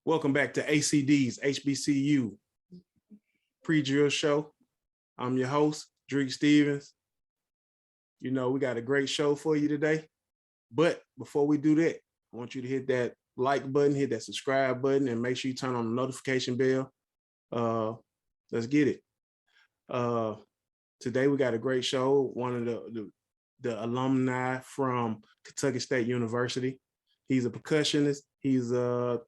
Welcome back to ACDs HBCU pre-drill show. I'm your host, Drake Stevens. You know, we got a great show for you today. But before we do that, I want you to hit that like button, hit that subscribe button, and make sure you turn on the notification bell. Let's get it. Today we got a great show. One of the alumni from Kentucky State University. He's a percussionist. He's a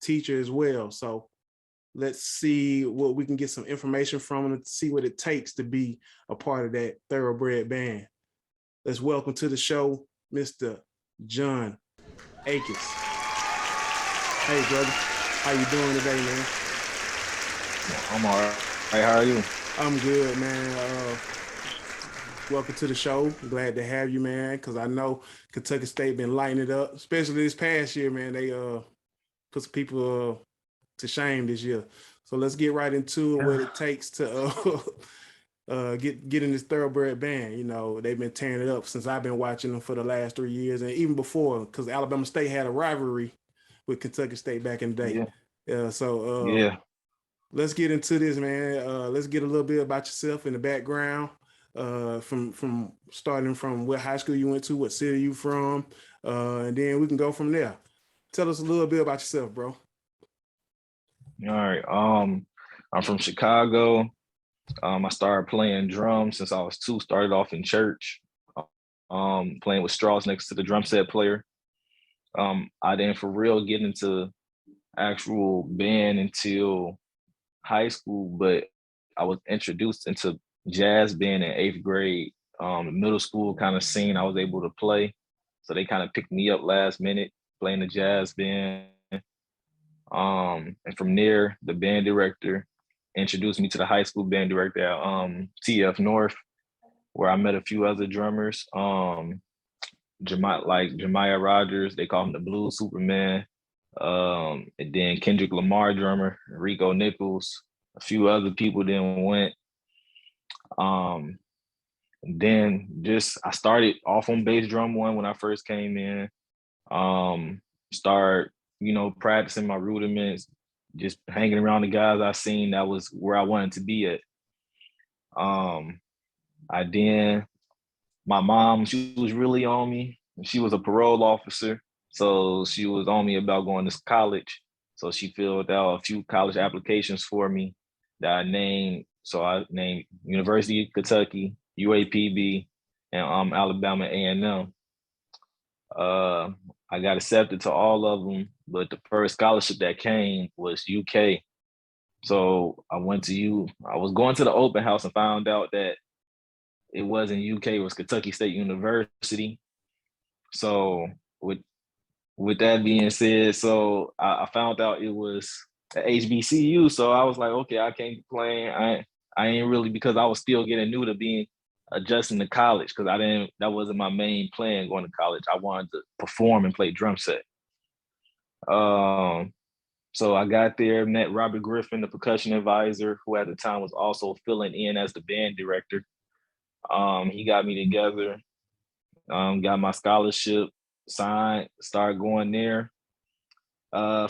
teacher as well. So let's see what we can get some information from him and see what it takes to be a part of that Thoroughbred band. Let's welcome to the show, Mr. John Akis. Hey, brother. How you doing today, man? I'm all right. Hey, how are you? I'm good, man. Welcome to the show. Glad to have you, man, because I know Kentucky State been lighting it up, especially this past year, man. They put some people to shame this year. So let's get right into what it takes to get in this Thoroughbred band. You know, they've been tearing it up since I've been watching them for the last 3 years, and even before, because Alabama State had a rivalry with Kentucky State back in the day. Yeah. Let's get into this, man. Let's get a little bit about yourself in the background. From starting from what high school you went to, what city you from, and then we can go from there. Tell us a little bit about yourself, bro. All right. I'm from Chicago. I started playing drums since I was 2. Started off in church, playing with straws next to the drum set player. I didn't for real get into actual band until high school, but I was introduced into jazz band in 8th grade. Middle school kind of scene I was able to play. So they kind of picked me up last minute playing the jazz band. And from there, the band director introduced me to the high school band director at TF North, where I met a few other drummers. Jemiah Rogers, they call him the Blues Superman. And then Kendrick Lamar drummer, Rico Nichols, a few other people then went. And then I started off on bass drum 1 when I first came in. Start, practicing my rudiments, just hanging around the guys I seen. That was where I wanted to be at. My mom, she was really on me. She was a parole officer, so she was on me about going to college. So she filled out a few college applications for me that I named. So I named University of Kentucky, UAPB, and Alabama A&M. I got accepted to all of them, but the first scholarship that came was UK. So I was going to the open house and found out that it wasn't UK, it was Kentucky State University. So with that being said, so I found out it was a HBCU. So I was like, okay, I can't be playing. I ain't really, because I was still getting new to being adjusting to college, because that wasn't my main plan going to college. I wanted to perform and play drum set. So I got there, met Robert Griffin, the percussion advisor, who at the time was also filling in as the band director. He got me together, got my scholarship signed, started going there.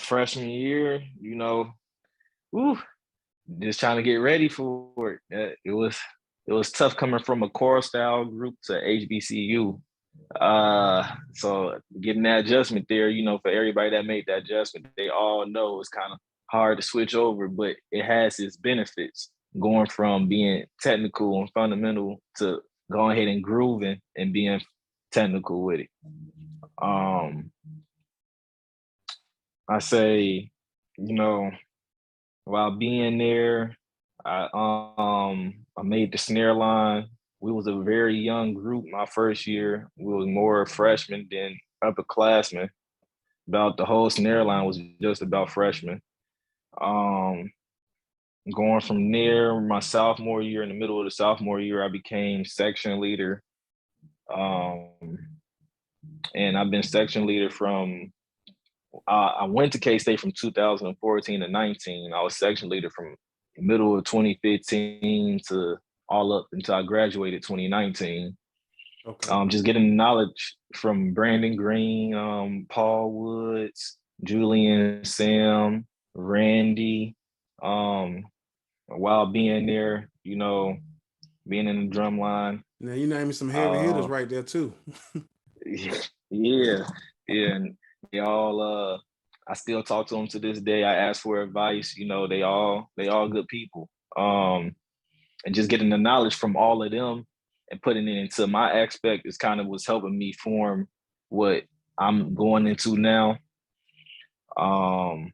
Freshman year, just trying to get ready for it. It was tough coming from a choral style group to HBCU. So getting that adjustment there, for everybody that made that adjustment, they all know it's kind of hard to switch over, but it has its benefits, going from being technical and fundamental to going ahead and grooving and being technical with it. I say, while being there, I made the snare line. We was a very young group my first year. We was more freshmen than upperclassmen. About the whole snare line was just about freshmen. Going from there, my sophomore year, in the middle of the sophomore year, I became section leader. And I've been section leader from, I went to K-State from 2014 to 19. I was section leader from the middle of 2015 to all up until I graduated 2019. Okay. Just getting knowledge from Brandon Green, Paul Woods, Julian, Sam, Randy. While being there, being in the drum line. Now you naming some heavy hitters Uh, right there too. yeah, yeah, and they all. I still talk to them to this day. I ask for advice. They all good people. And just getting the knowledge from all of them and putting it into my aspect is kind of what's helping me form what I'm going into now. Um,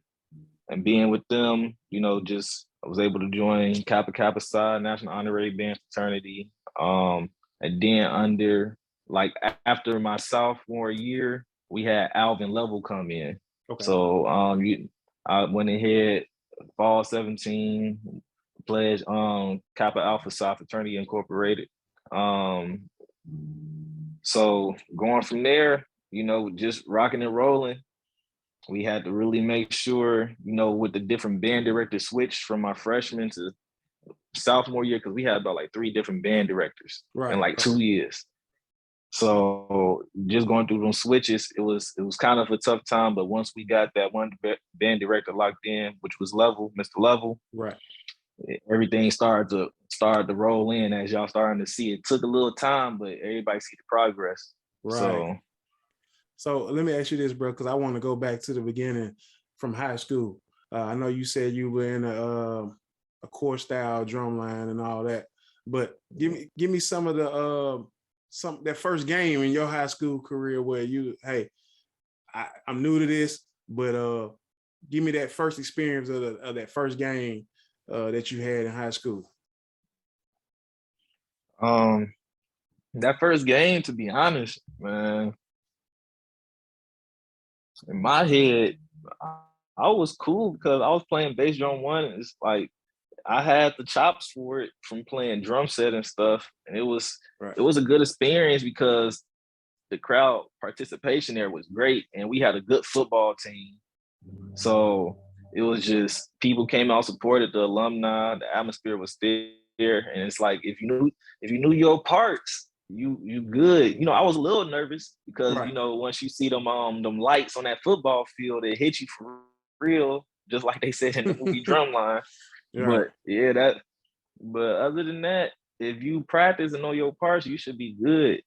and being with them, just I was able to join Kappa Kappa Psi National Honorary Band Fraternity. And then like after my sophomore year, we had Alvin Level come in. Okay. So I went ahead, fall 17, pledged Kappa Alpha Psi Fraternity Incorporated. Um, so going from there, just rocking and rolling, we had to really make sure, with the different band directors switched from my freshman to sophomore year, because we had about like 3 different band directors in Right. like 2 years. So just going through them switches, it was kind of a tough time. But once we got that one band director locked in, which was Level, Mr. Level, Right. everything started to roll in, as y'all starting to see. It took a little time, but everybody see the progress. Right. So So let me ask you this, bro, because I want to go back to the beginning from high school. I know you said you were in a core style drum line and all that, but give me some of the some that first game in your high school career where hey, I'm new to this, but give me that first experience of that first game that you had in high school. um that first game, to be honest, man, in my head, I was cool because I was playing bass drum one. And it's like I had the chops for it from playing drum set and stuff. And it was Right. it was a good experience because the crowd participation there was great, and we had a good football team. So it was just people came out, supported the alumni. The atmosphere was there, and it's like if you knew your parts, you good. I was a little nervous because Right. once you see them lights on that football field, it hit you for real, just like they said in the movie Drumline. Right. But yeah, that. But other than that, if you practice and know your parts, you should be good.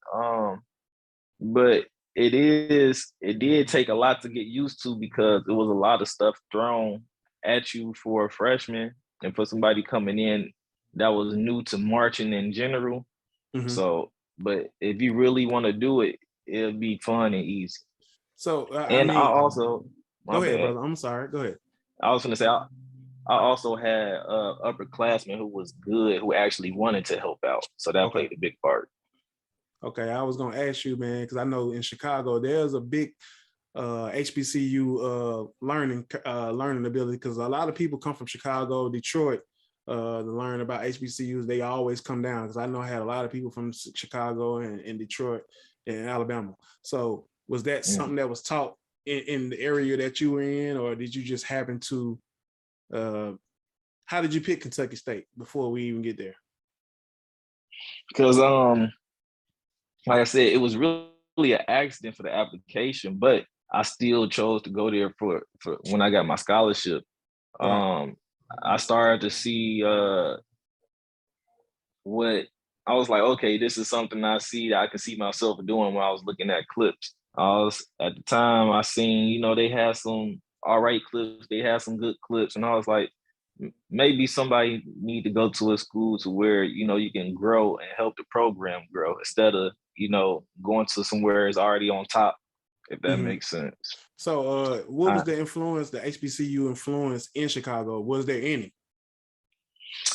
But it did take a lot to get used to because it was a lot of stuff thrown at you for a freshman and for somebody coming in that was new to marching in general. Mm-hmm. So, but if you really want to do it, it'll be fun and easy. So I And I mean, also, my go ahead, bad. brother. I'm sorry. Go ahead. I was gonna say I also had upperclassmen who was good, who actually wanted to help out. So that Okay. played a big part. Okay, I was gonna ask you, man, because I know in Chicago there's a big HBCU learning ability because a lot of people come from Chicago, Detroit to learn about HBCUs. They always come down because I know I had a lot of people from Chicago and Detroit and Alabama. So was that Mm. something that was taught in the area that you were in, or did you just happen to? Uh, how did you pick Kentucky State before we even get there? Because like I said, it was really an accident for the application, but I still chose to go there for when I got my scholarship. Right. Um, I started to see what I was like, okay, this is something I see that I can see myself doing when I was looking at clips. I was at the time I seen, they had some all right clips, they had some good clips, and I was like, maybe somebody need to go to a school to where you can grow and help the program grow instead of going to somewhere it's already on top, if that Mm-hmm. makes sense. So, what I, was the influence, the HBCU influence in Chicago? Was there any?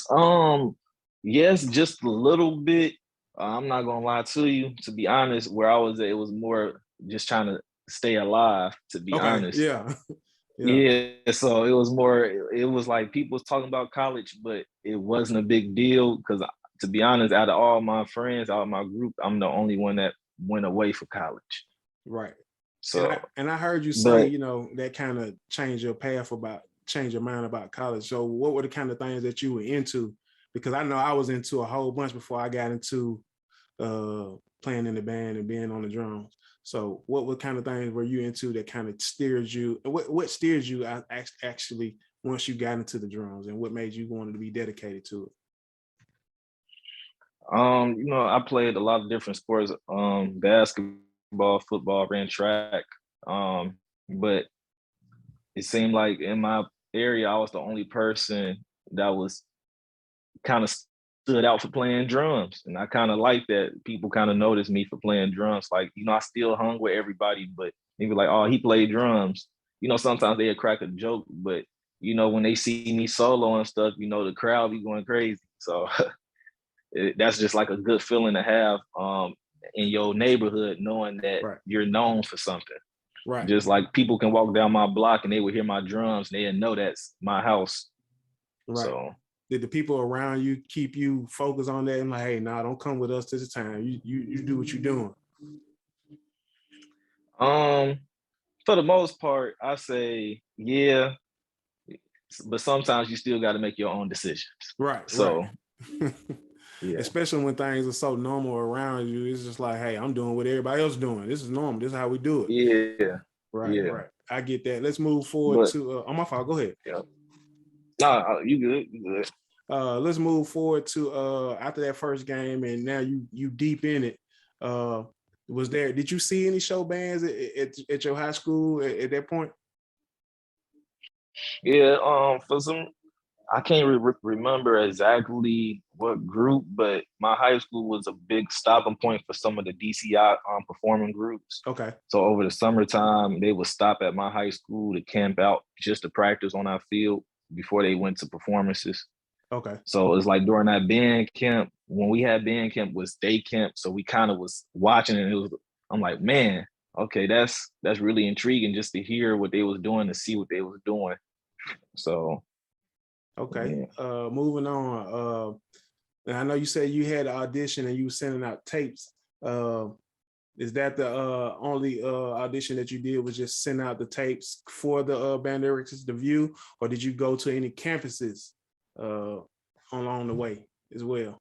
um yes, just a little bit. I'm not gonna lie to you, to be honest, where I was at, it was more just trying to stay alive, to be Okay, honest. yeah, yeah, Yeah, so it was more, it was like people was talking about college, but it wasn't a big deal because, to be honest, out of all my friends, out of my group, I'm the only one that went away for college. right. So, And I heard you say, but you know, that kind of changed your path about change your mind about college. So, what were the kind of things that you were into? Because I know I was into a whole bunch before I got into uh playing in the band and being on the drums. So what kind of things were you into that kind of steered you? What steered you actually once you got into the drums, and what made you want to be dedicated to it? I played a lot of different sports, basketball, football, ran track. But it seemed like in my area, I was the only person that was kind of stood out for playing drums. And I kind of like that people kind of noticed me for playing drums. Like, I still hung with everybody, but they were like, oh, he played drums. Sometimes they'd crack a joke, but when they see me solo and stuff, the crowd be going crazy. So that's just like a good feeling to have in your neighborhood, knowing that Right. you're known for something. Right. Just like people can walk down my block and they would hear my drums and they know that's my house. Right. So did the people around you keep you focused on that and like, hey, nah, don't come with us this time. You do what you're doing. For the most part, I say yeah, but sometimes you still got to make your own decisions. Right. So right. Yeah. Especially when things are so normal around you, it's just like, hey, I'm doing what everybody else doing. This is normal. This is how we do it. Yeah. Right. Yeah. Right. I get that. Let's move forward to. On my fault. Go ahead. Yeah. Nah, you good. You good. Let's move forward to after that first game, and now you deep in it. Did you see any show bands at your high school at that point? Yeah, I can't remember exactly what group, but my high school was a big stopping point for some of the DCI performing groups. Okay. So over the summertime, they would stop at my high school to camp out just to practice on our field before they went to performances. Okay. So it's like during that band camp, when we had band camp was day camp. So we kind of was watching and I'm like, man, okay, that's really intriguing just to hear what they was doing, to see what they was doing. So okay. Yeah. Moving on. And I know you said you had an audition and you were sending out tapes. Is that the only audition that you did, was just send out the tapes for the band directors to view, or did you go to any campuses along the way as well?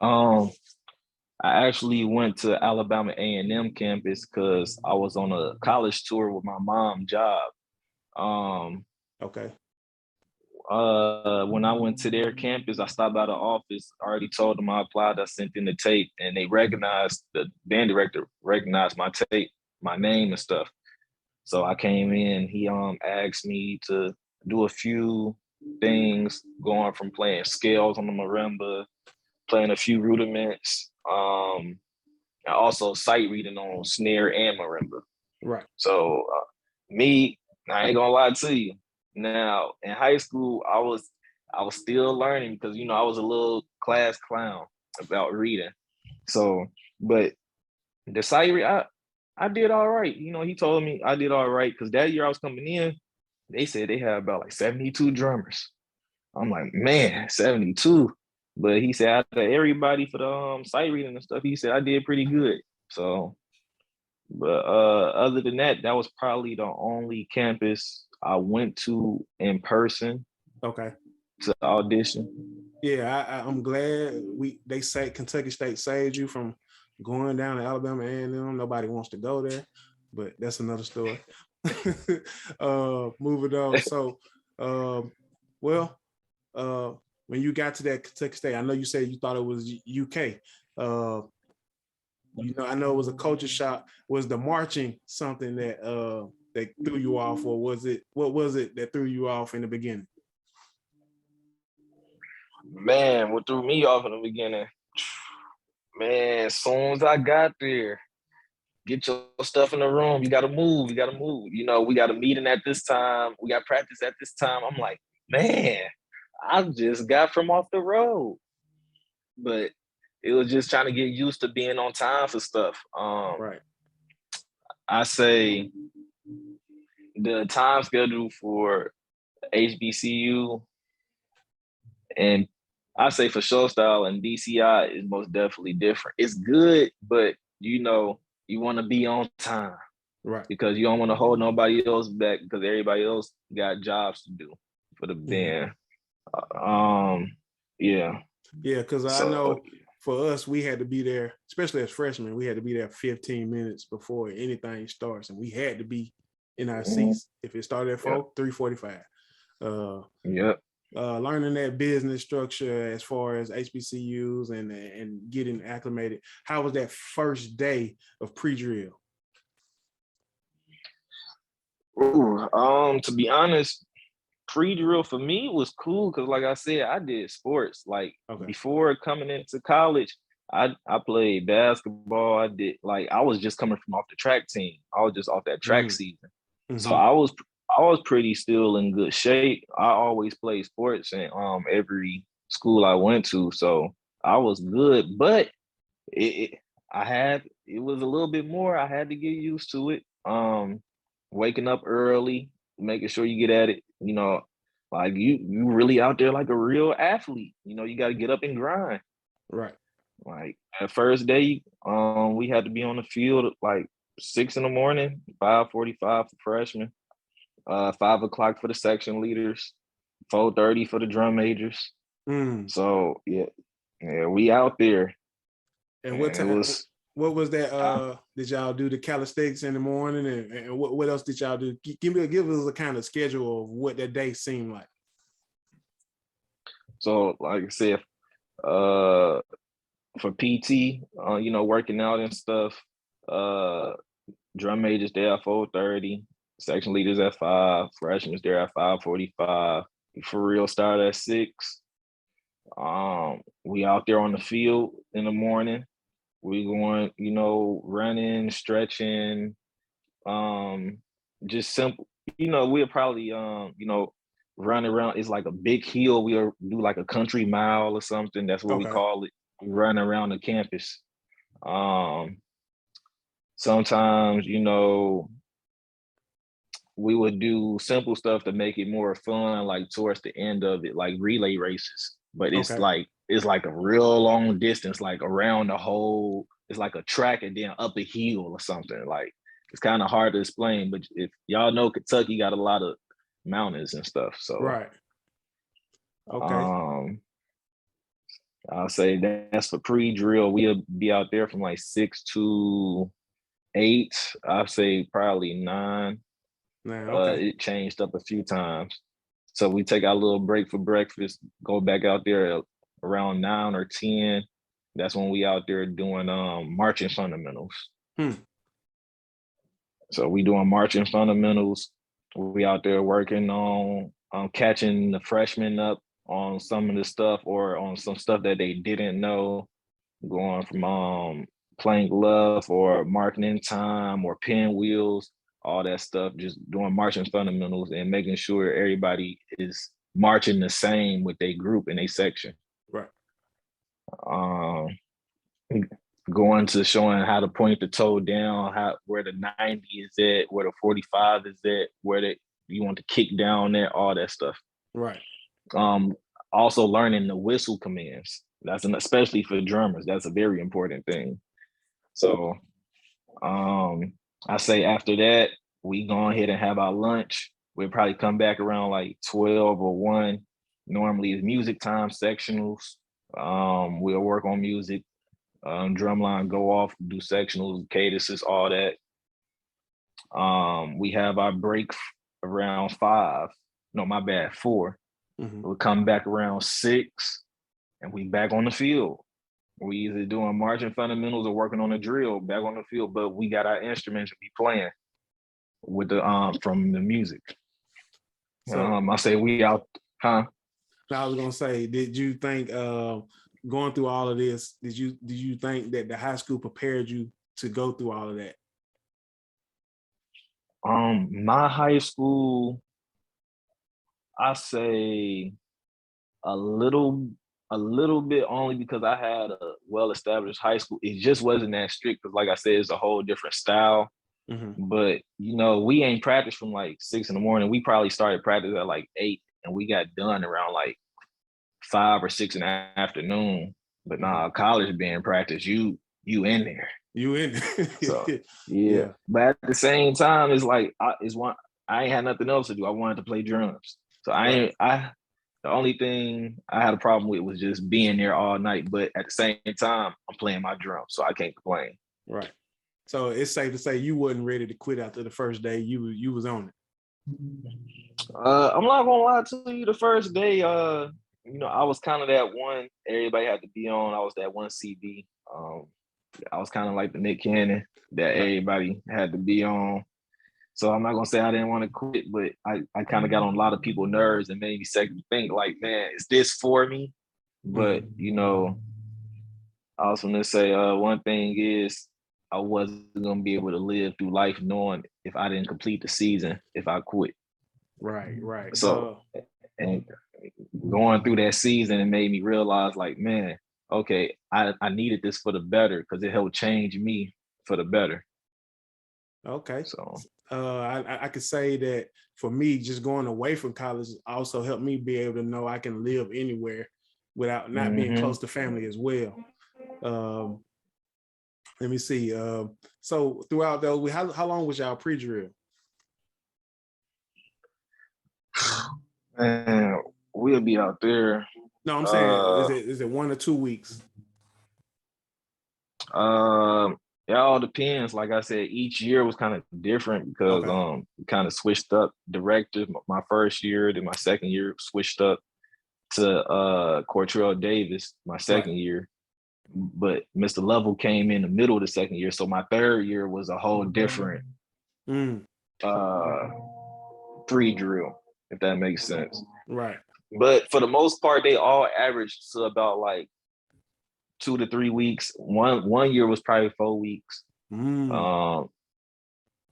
I actually went to Alabama A&M campus because I was on a college tour with my mom's job. Okay. When I went to their campus, I stopped by the office. I already told them I applied. I sent in the tape, and they recognized, the band director recognized my tape, my name and stuff. So I came in. He asked me to do a few things, going from playing scales on the marimba, playing a few rudiments, and also sight reading on snare and marimba. Right. So I ain't gonna lie to you. Now in high school, I was still learning because I was a little class clown about reading. So, but the sight read, I did all right. He told me I did all right because that year I was coming in, they said they had about like 72 drummers. I'm like, man, 72. But he said out of everybody for the sight reading and stuff, he said I did pretty good. So, but other than that, that was probably the only campus I went to in person. Okay. To audition. Yeah, I'm glad they say Kentucky State saved you from going down to Alabama A&M. Nobody wants to go there, but that's another story. Moving on. So, when you got to that Kentucky State, I know you said you thought it was UK. I know it was a culture shock. Was the marching something that threw you off, or what was it that threw you off in the beginning? Man, what threw me off in the beginning? Man, as soon as I got there, get your stuff in the room. You gotta move. We got a meeting at this time. We got practice at this time. I'm like, man, I just got from off the road. But it was just trying to get used to being on time for stuff. Right. I say the time schedule for HBCU, and I say for show style and DCI is most definitely different. It's good, but you want to be on time. Right. Because you don't want to hold nobody else back because everybody else got jobs to do for the band. Yeah. Yeah, because I know for us, we had to be there, especially as freshmen, we had to be there 15 minutes before anything starts. And we had to be in our seats. If it started at 3:45. Yep. Learning that business structure as far as HBCUs and getting acclimated. How was that first day of pre-drill? To be honest, pre-drill for me was cool because, like I said, I did sports. Like Okay. before coming into college, I played basketball. I was just coming from off the track team. I was just off that track season, so Mm-hmm. I was pretty still in good shape. I always played sports in every school I went to, so I was good. But it, it it was a little bit more. I had to get used to it. Waking up early, making sure you get at it. Like you really out there like a real athlete. You got to get up and grind. Right. Like at first day, we had to be on the field at like 6 in the morning, 5:45 for freshmen, 5 o'clock for the section leaders, 4:30 for the drum majors. Mm. So yeah, we out there, And what and it time? was. What was that? Did y'all do the calisthenics in the morning, and what else did y'all do? Give us a kind of schedule of what that day seemed like. So like I said, uh, for PT, working out and stuff, uh, drum majors there at 4:30, section leaders at 5, freshmen there at 5:45. For real, start at 6. We out there on the field in the morning. We going, running, stretching, just simple. We'll probably, run around. It's like a big hill. We'll do like a country mile or something. That's what we Okay. call it. We run around the campus. Sometimes, we would do simple stuff to make it more fun, like towards the end of it, like relay races. But Okay. it's like a real long distance, like around the whole. It's like a track and then up a hill or something. Like it's kind of hard to explain, but if y'all know Kentucky got a lot of mountains and stuff, so Right. Okay. um, I'll say that's for pre-drill. We'll be out there from like 6 to 8. I'd say probably 9. Now, okay. It changed up a few times. So we take our little break for breakfast, go back out there around 9 or 10. That's when we out there doing marching fundamentals. Hmm. So we doing marching fundamentals. We out there working on catching the freshmen up on some of the stuff or on some stuff that they didn't know, going from playing glove or marking in time or pinwheels, all that stuff, just doing marching fundamentals and making sure everybody is marching the same with their group and their section. Right. Um, Going to showing how to point the toe down, where the 90 is at, where the 45 is at, you want to kick down there, all that stuff. Right. Also learning the whistle commands. Especially for drummers, that's a very important thing. So I say after that, we go ahead and have our lunch. We'll probably come back around like 12 or 1. Normally it's music time sectionals. We'll work on music. Drumline go off, do sectionals, cadences, all that. We have our break around 5. No, my bad, 4. Mm-hmm. We'll come back around 6 and we back on the field. We either doing marching fundamentals or working on a drill back on the field, but we got our instruments to be playing with the from the music. So I say we out, huh? I was gonna say, did you think going through all of this, did you think that the high school prepared you to go through all of that? My high school, I say a little bit, only because I had a well-established high school. It just wasn't that strict because, like I said, it's a whole different style. Mm-hmm. But we ain't practice from like 6 in the morning. We probably started practice at like 8, and we got done around like 5 or 6 in the afternoon. But nah, college being practice, you in there. You in? So yeah. But at the same time, it's like I ain't had nothing else to do. I wanted to play drums, so the only thing I had a problem with was just being there all night. But at the same time, I'm playing my drums, so I can't complain. Right. So it's safe to say you wasn't ready to quit after the first day. You was on it. I'm not gonna lie to you. The first day, I was kind of that one everybody had to be on. I was that one CD. I was kind of like the Nick Cannon that Right. everybody had to be on. So I'm not gonna say I didn't want to quit, but I kind of got on a lot of people's nerves and made me second think like, man, is this for me? But I was gonna say one thing is I wasn't gonna be able to live through life knowing if I didn't complete the season if I quit. Right. Right. So and going through that season, it made me realize like, man, okay, I needed this for the better because it helped change me for the better. Okay. So I could say that for me, just going away from college also helped me be able to know I can live anywhere without not being close to family as well. Um, let me see. So throughout those, how long was y'all pre-drill? man, we'll be out there. No, I'm saying Uh, is it 1 or 2 weeks? um, it all depends. Like I said, each year was kind of different because Okay. we kind of switched up directors. My first year, then my second year switched up to Cortrell Davis my Right. second year. But Mr. Level came in the middle of the second year. So my third year was a whole different Mm, uh pre-drill, if that makes sense. right. But for the most part, they all averaged to about like 2 to 3 weeks. One year was probably 4 weeks. Mm, Um,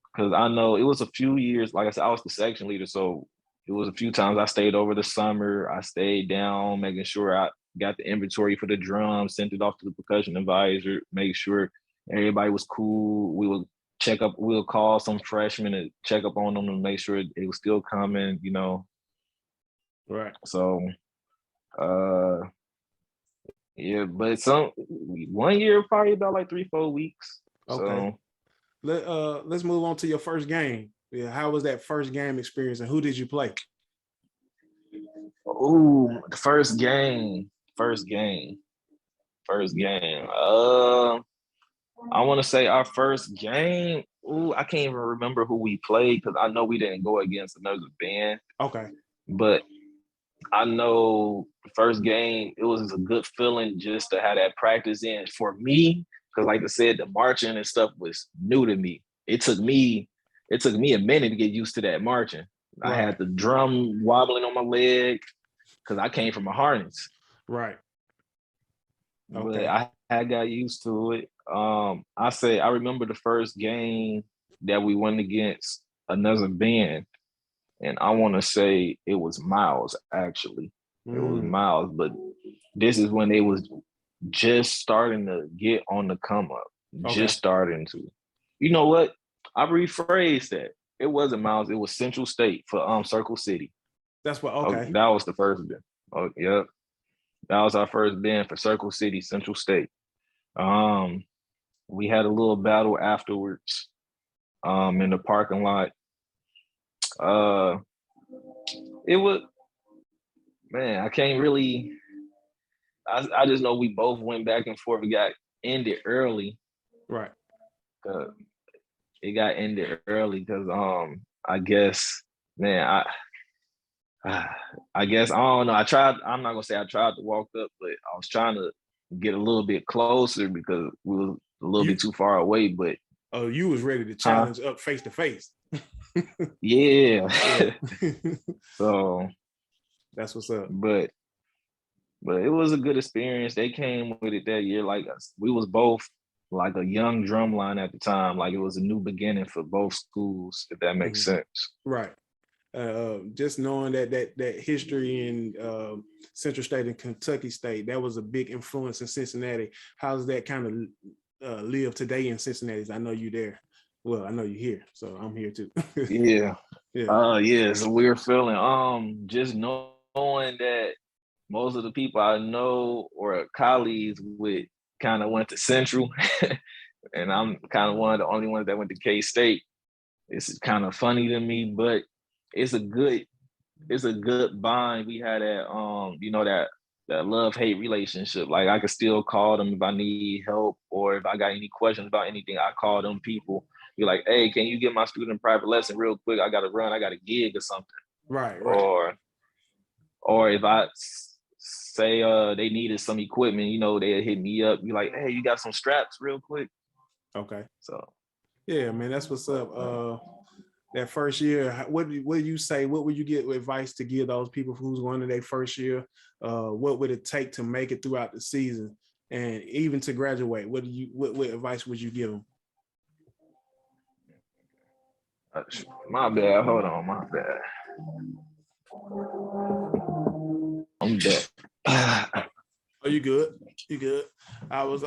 because I know it was a few years, like I said, I was the section leader. So it was a few times I stayed over the summer. I stayed down, making sure I got the inventory for the drums, sent it off to the percussion advisor, make sure everybody was cool. We would check up, we'll call some freshmen to check up on them to make sure it was still coming. right. So uh yeah, but some 1 year probably about like 3, 4 weeks. Okay. So Let's move on to your first game. Yeah, how was that first game experience and who did you play? the first game. I want to say our first game. Ooh, I can't even remember who we played because I know we didn't go against another band. Okay. But I know the first game, it was a good feeling just to have that practice in for me. Because like I said, the marching and stuff was new to me. It took me a minute to get used to that marching. I Right. had the drum wobbling on my leg because I came from a harness. Right. But Okay. I got used to it. I remember the first game that we went against another band, and I want to say it was Miles actually. It was Mm, Miles, but this is when they was just starting to get on the come up, okay. just starting to. You know what? I rephrased that. It wasn't Miles. It was Central State for Circle City. That's what Oh, okay. that was the first band. Oh, yeah, that was our first band for Circle City, Central State. Um, we had a little battle afterwards in the parking lot. Uh, it was, man, I can't really. I just know we both went back and forth. We got ended early. Right. Uh, it got ended early because I guess, man, I guess I don't know. I tried. I'm not gonna say I tried to walk up, but I was trying to get a little bit closer because we were a little You bit too far away. But oh, you was ready to huh? challenge up face to face. Yeah. Yeah. So, That's what's up. but it was a good experience. They came with it that year. Like us, we was both like a young drum line at the time. Like it was a new beginning for both schools, if that makes Mhm. sense. Right. Just knowing that history in Central State and Kentucky State, that was a big influence in Cincinnati. How's that kind of live today in Cincinnati? I know you there. Well, I know you here, so I'm here too. Yeah. Yeah. Yeah, it's a weird feeling. Just knowing that most of the people I know or colleagues with kind of went to Central, and I'm kind of one of the only ones that went to K State. It's kind of funny to me, but it's a good it's a good bond. We had that love-hate relationship. Like I could still call them if I need help or if I got any questions about anything, I call them people. be like, hey, can you get my student a private lesson real quick? I gotta run, I got a gig or something. Right. Or if I say they needed some equipment, you know, they'd hit me up, be like, hey, you got some straps real quick. Okay. So yeah, man, that's what's up. That first year, what do you say? What would you get advice to give those people who's going to their first year? What would it take to make it throughout the season and even to graduate? What advice would you give them? my bad. Hold on, my bad. I'm dead. Oh, you good? You good? I was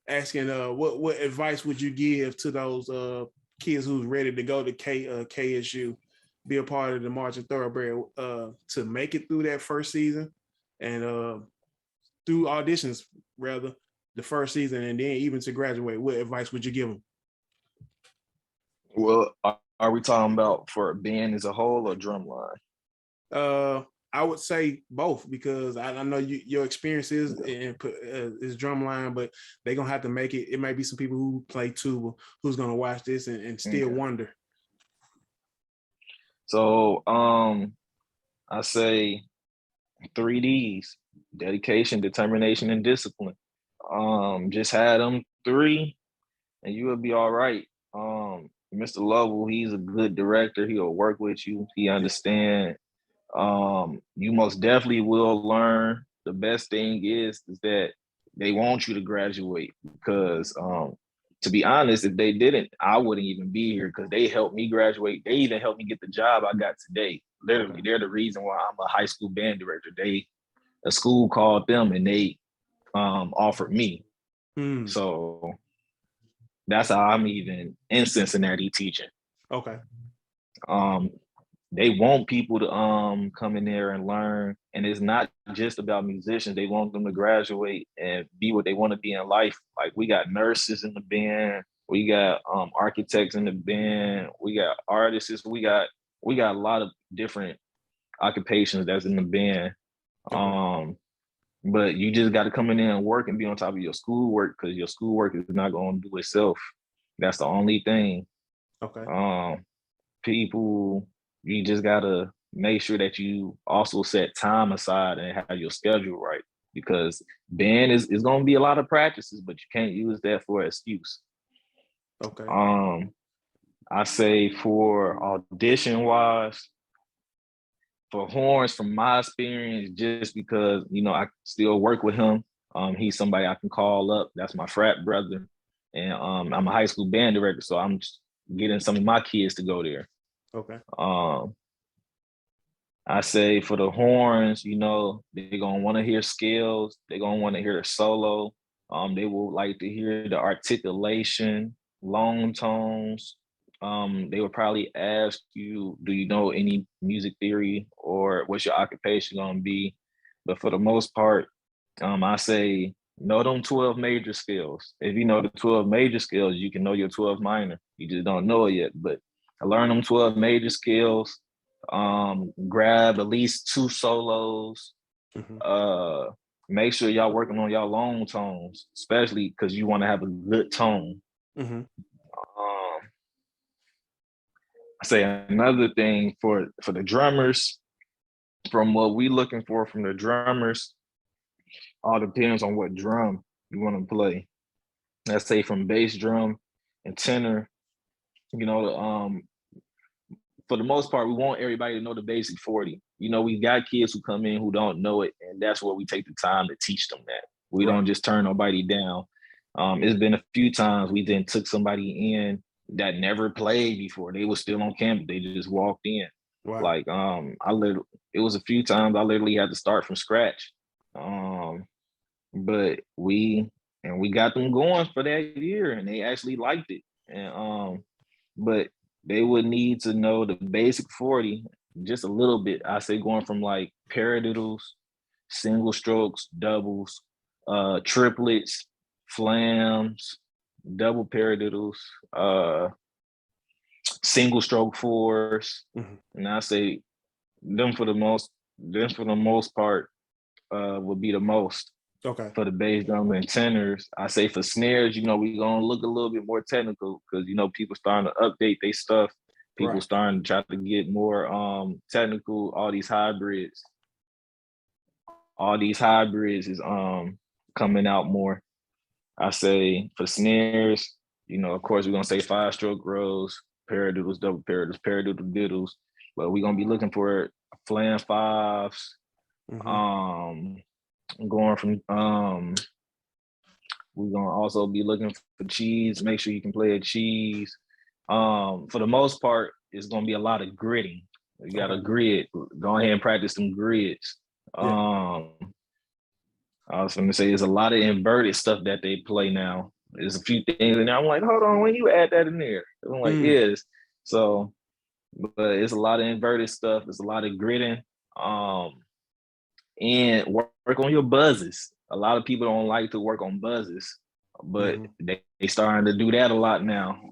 asking what advice would you give to those kids who's ready to go to KSU, be a part of the Marching Thoroughbred to make it through that first season and through auditions rather the first season and then even to graduate? What advice would you give them? Well, are we talking about for a band as a whole or drumline? I would say both because I know your experience is drumline, but they're gonna have to make it. It might be some people who play tuba who's gonna watch this and still wonder. So I say 3Ds: dedication, determination, and discipline. Just had them 3, and you will be all right. Mr. Lovell, he's a good director. He'll work with you. He understand. You most definitely will learn. The best thing is that they want you to graduate because to be honest, if they didn't, I wouldn't even be here because they helped me graduate. They even helped me get the job I got today. Literally, they're the reason why I'm a high school band director. A school called them and they offered me. So that's how I'm even in Cincinnati teaching. Okay. They want people to come in there and learn. And it's not just about musicians. They want them to graduate and be what they want to be in life. Like we got nurses in the band, we got architects in the band, we got artists, we got a lot of different occupations that's in the band. Okay. But you just got to come in there and work and be on top of your schoolwork because your schoolwork is not going to do itself. That's the only thing. Okay. People, you just got to make sure that you also set time aside and have your schedule right because band is going to be a lot of practices, but you can't use that for an excuse. Okay. I say for audition wise, for horns, from my experience, just because, you know, I still work with him. He's somebody I can call up. That's my frat brother. And I'm a high school band director, so I'm just getting some of my kids to go there. Okay. I say for the horns, you know, they're going to want to hear scales. They're going to want to hear the solo. They will like to hear the articulation, long tones. They would probably ask you, do you know any music theory or what's your occupation going to be? But for the most part, I say know them 12 major scales. If you know the 12 major scales, you can know your 12 minor. You just don't know it yet. But I learned them 12 major scales. Grab at least 2 solos. Mm-hmm. Make sure y'all working on y'all long tones, especially because you want to have a good tone. Mm-hmm. I say another thing for the drummers, from what we looking for from the drummers, all depends on what drum you want to play. Let's say from bass drum and tenor, you know, for the most part, we want everybody to know the basic 40. You know, we got kids who come in who don't know it, and that's where we take the time to teach them that. We don't just turn nobody down. It's been a few times we then took somebody in that never played before. They were still on campus. They just walked in. Wow. Like it was a few times I literally had to start from scratch. But we got them going for that year, and they actually liked it. And but they would need to know the basic 40 just a little bit. I say going from like paradiddles, single strokes, doubles, triplets, flams, double paradiddles, single stroke 4s. Mm-hmm. And I say them for the most part would be the most. Okay. for the bass drum and tenors. I say for snares, we gonna look a little bit more technical because people starting to update their stuff. People Right. starting to try to get more technical. All these hybrids is coming out more. I say for snares, of course we're gonna say 5-stroke rolls, paradiddles, double paradiddle diddles, but we're gonna be looking for flan fives. Um, going from we're gonna also be looking for cheese. Make sure you can play a cheese. For the most part, it's gonna be a lot of gritting. You got a grid. Go ahead and practice some grids. Yeah. I was going to say there's a lot of inverted stuff that they play now. There's a few things in there. I'm like, hold on, when you add that in there? I'm like, yes. So, but it's a lot of inverted stuff. It's a lot of gritting. And work on your buzzes. A lot of people don't like to work on buzzes, but they starting to do that a lot now.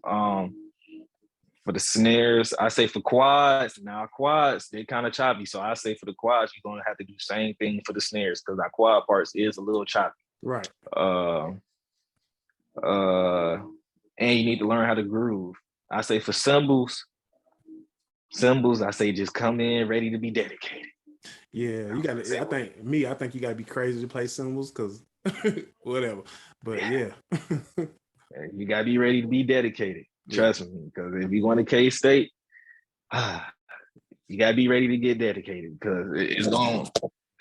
For the snares, I say for quads. Now quads, they kind of choppy. So I say for the quads, you're gonna have to do the same thing for the snares because our quad parts is a little choppy. Right. And you need to learn how to groove. I say for cymbals, I say just come in ready to be dedicated. Yeah, you gotta. I think you gotta be crazy to play cymbals because whatever. But yeah, you gotta be ready to be dedicated. Trust me, because if you go to K-State, you gotta be ready to get dedicated because it's going.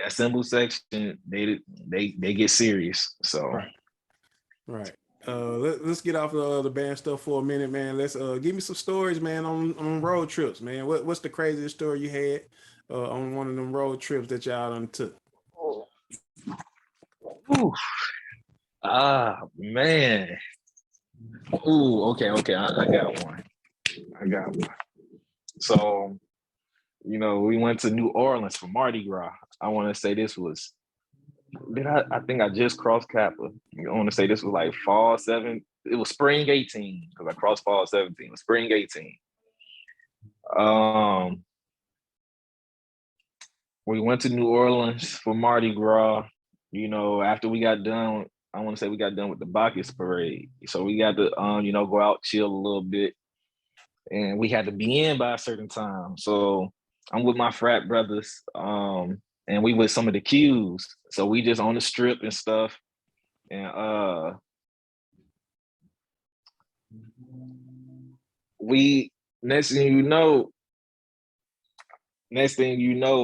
That cymbal section, they get serious. So right. Let's get off the band stuff for a minute, man. Let's give me some stories, man, on road trips, man. What's the craziest story you had on one of them road trips that y'all done took? Man. Okay. I got one. So, we went to New Orleans for Mardi Gras. I want to say this was, I think I just crossed Kappa. I want to say this was like fall 7. It was spring 18 because I crossed fall 17. It was spring 18. We went to New Orleans for Mardi Gras. After we got done, I want to say we got done with the Bacchus parade. So we got to, go out, chill a little bit. And we had to be in by a certain time. So I'm with my frat brothers, and we with some of the Qs. So we just on the strip and stuff. And we next thing you know,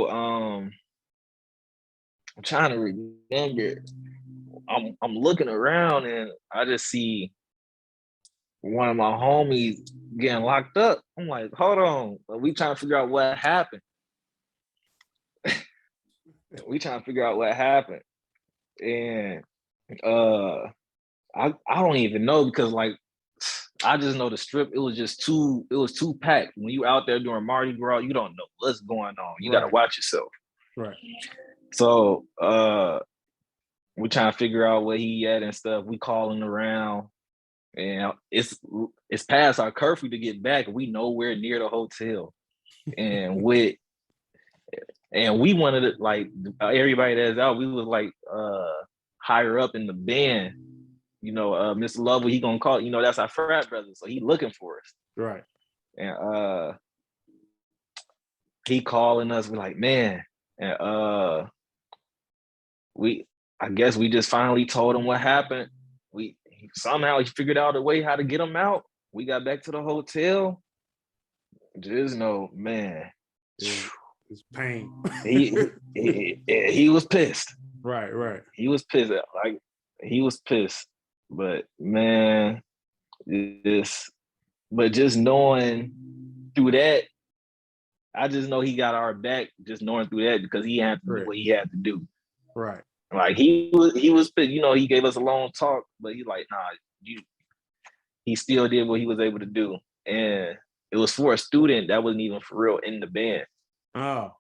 I'm trying to remember. I'm looking around and I just see one of my homies getting locked up. I'm like, hold on, we trying to figure out what happened. And I don't even know because like I just know the strip, it was too packed. When you out there during Mardi Gras, you don't know what's going on. You gotta watch yourself. Right. So we trying to figure out where he at and stuff. We calling around. And it's past our curfew to get back. We nowhere near the hotel. And we wanted to like everybody that's out, we was like higher up in the band. Mr. Lovell, he gonna call, that's our frat brother. So he looking for us. Right. And he calling us, we're like, man, and I guess we just finally told him what happened. Somehow he figured out a way how to get him out. We got back to the hotel. Just know, man. It's pain. he was pissed. Right. He was pissed. But man, but just knowing through that, I just know he got our back. Just knowing through that because he had to do what he had to do. Right. Like he was, he gave us a long talk, but he's like, nah, he still did what he was able to do. And it was for a student that wasn't even for real in the band. Oh.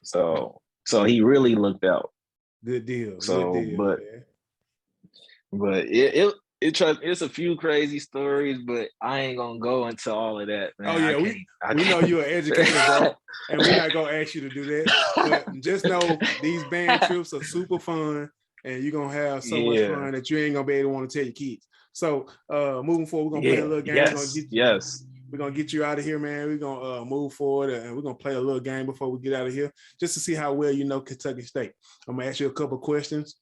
So he really looked out. Good deal. But it's a few crazy stories, but I ain't gonna go into all of that, man. Oh yeah, we know you're an educator, bro, and we're not gonna ask you to do that. But just know these band trips are super fun, and you're gonna have so much Yeah. fun that you ain't gonna be able to want to tell your kids. So moving forward, we're gonna play a Yeah. little game. Yes. Yes. We're gonna get you out of here, man. We're gonna move forward, and we're gonna play a little game before we get out of here, just to see how well you know Kentucky State. I'm gonna ask you a couple questions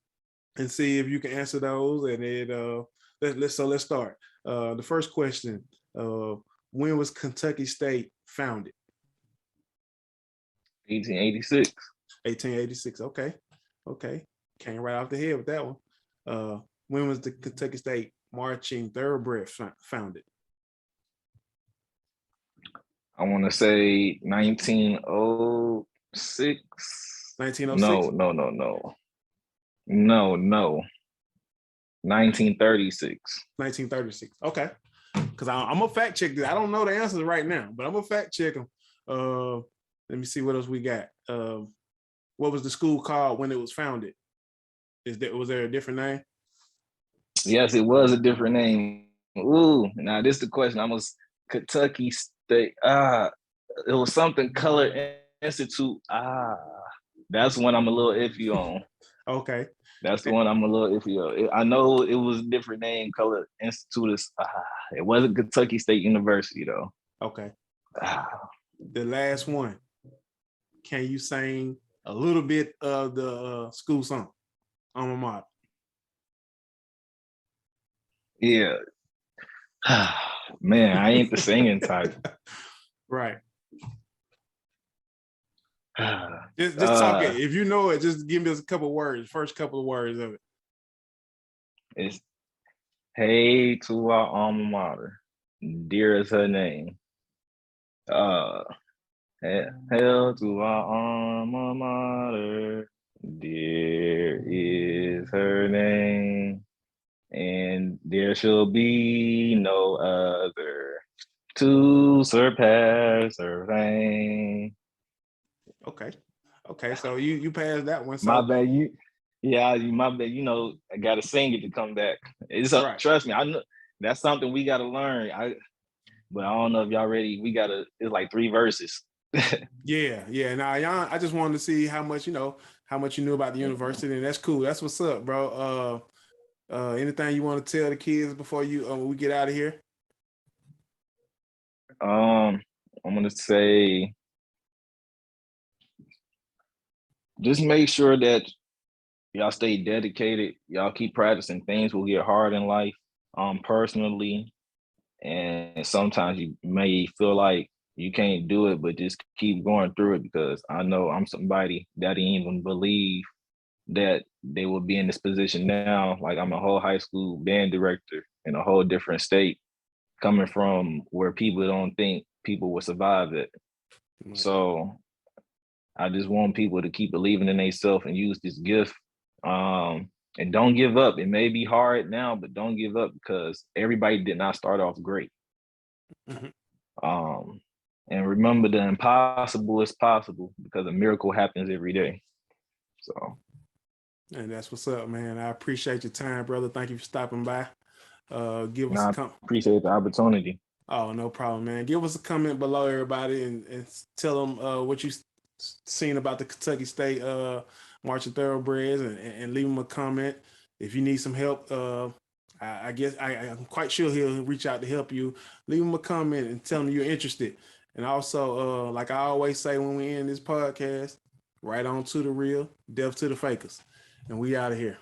and see if you can answer those. And then let's start. The first question: when was Kentucky State founded? 1886. 1886. Okay. Came right off the head with that one. When was the Kentucky State Marching Thoroughbreds founded? I want to say 1906. 1906. No. 1936. 1936. Okay. Because I'm gonna fact check this. I don't know the answers right now, but I'm gonna fact check them. Let me see what else we got. What was the school called when it was founded? Was there a different name? Yes, it was a different name. Ooh, now this is the question. I was Kentucky State. It was something Color Institute. That's one I'm a little iffy on. Okay. That's the one I'm a little iffy on. I know it was a different name, Color Institute. It wasn't Kentucky State University though. Okay. The last one. Can you sing a little bit of the school song, alma mater? Yeah. Man, I ain't the singing type. Right. Just talk it. If you know it, just give me a couple words. First couple of words of it. It's hey to our alma mater, dear is her name. Hail to our alma mater, dear is her name, and there shall be no other to surpass her fame. Okay. So you passed that one. So my bad, my bad. You know, I gotta sing it to come back. It's right. Trust me, I know that's something we gotta learn. But I don't know if y'all ready. It's like 3 verses. Yeah. Now, y'all, I just wanted to see how much you knew about the university, and that's cool. That's what's up, bro. Anything you want to tell the kids before we get out of here? I'm gonna say, just make sure that y'all stay dedicated. Y'all keep practicing. Things will get hard in life, personally, and sometimes you may feel like you can't do it, but just keep going through it, because I know I'm somebody that didn't even believe that they would be in this position now. Like, I'm a whole high school band director in a whole different state, coming from where people don't think people will survive it. Right. So I just want people to keep believing in themselves and use this gift. And don't give up. It may be hard now, but don't give up, because everybody did not start off great. Mm-hmm. And remember, the impossible is possible, because a miracle happens every day. So. And that's what's up, man. I appreciate your time, brother. Thank you for stopping by. Give us appreciate the opportunity. Oh, no problem, man. Give us a comment below, everybody, and tell them what you've seen about the Kentucky State Marching Thoroughbreds, and leave them a comment. If you need some help, I guess I'm quite sure he'll reach out to help you. Leave him a comment and tell him you're interested. And also, like I always say when we end this podcast, right on to the real, death to the fakers. And we out of here.